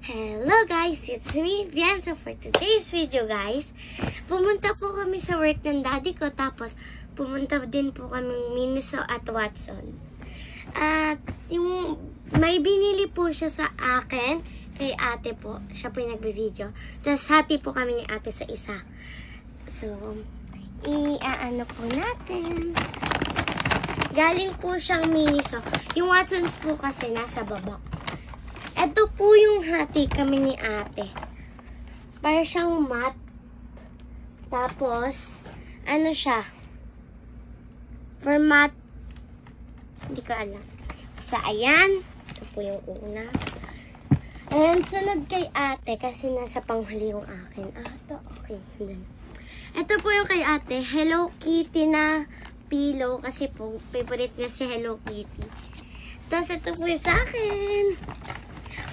Hello guys, it's me, Vian. So for today's video guys, pumunta po kami sa work ng daddy ko, tapos pumunta din po kami Miniso at Watson. At yung may binili po siya sa akin, kay ate po, siya po yung nagbe-video. Tapos hati po kami ni ate sa isa. So, i-ano po natin. Galing po siyang Miniso. Yung Watsons po kasi nasa baba. Ito po yung hati kami ni ate. Para siyang mat. Tapos, ano siya? For mat. Hindi ko alam. So, ayan. Ito po yung una. And sunod kay ate kasi nasa panghuli yung akin. Ito, okay. Ito po yung kay ate. Hello Kitty na pillow. Kasi po, favorite niya si Hello Kitty. Tapos, ito po yung sa akin.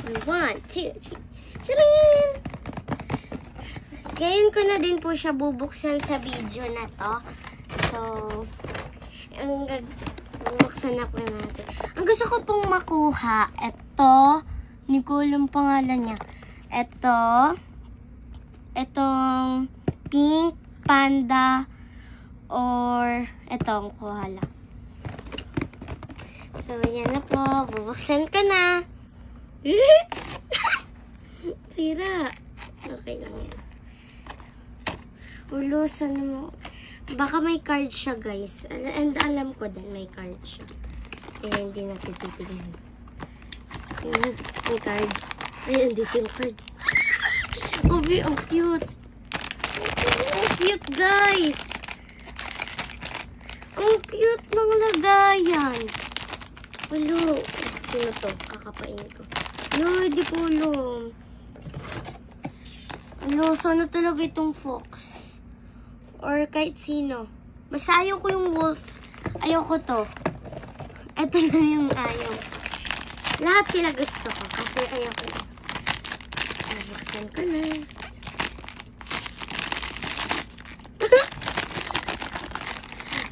1, 2, 3. Sarin! Ngayon ko na din po siya bubuksan sa video na to. So, bubuksan na po natin. Ang gusto ko pong makuha, ito, hindi ko alam pangalan niya. Itong pink panda or itong koala. So, yan na po. Bubuksan ko na. Sira. Okay lang yan. Ulo, sana mo. Baka may card siya, guys. And alam ko din, may card siya. Kaya hindi natin titignan. May card. Ay, andito yung card. Oh, ang cute. Ang cute, guys. Ang cute ng lagayan. Ulo. Sino to? Kakapain ko. No, hindi ko alam. Ano, sana talaga itong fox. Or kahit sino. Basta ayaw ko yung wolf. Ayaw ko to. Ito lang yung ayaw. Lahat sila gusto ko. Kasi ayaw ko lang. Buksan ko na.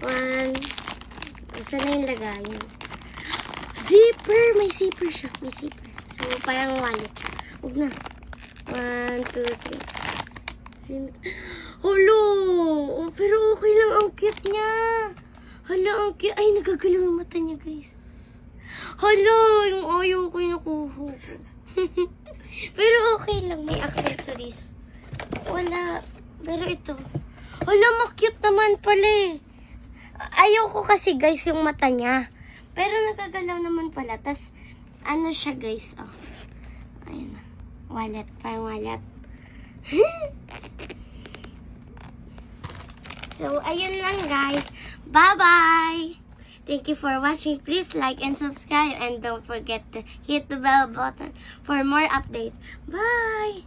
One. Isa na yung lagayan. Zipper! May zipper siya. May zipper. So, parang wallet. Huwag na. 1, 2, 3. Hello! Oh, pero okay lang. Ang cute niya. Hala, ang cute. Ay, nagagalaw yung mata niya, guys. Hala, yung ayaw ko yung nakuha ko. Pero okay lang. May accessories. Wala. Pero ito. Hala, ma-cute naman pala eh. Ayaw ko kasi, guys, yung mata niya. Pero nagagalaw naman pala. Tas, ano siya, guys? Oh. Ayan. Wallet. Parang wallet. So, ayun lang, guys. Bye-bye! Thank you for watching. Please like and subscribe. And don't forget to hit the bell button for more updates. Bye!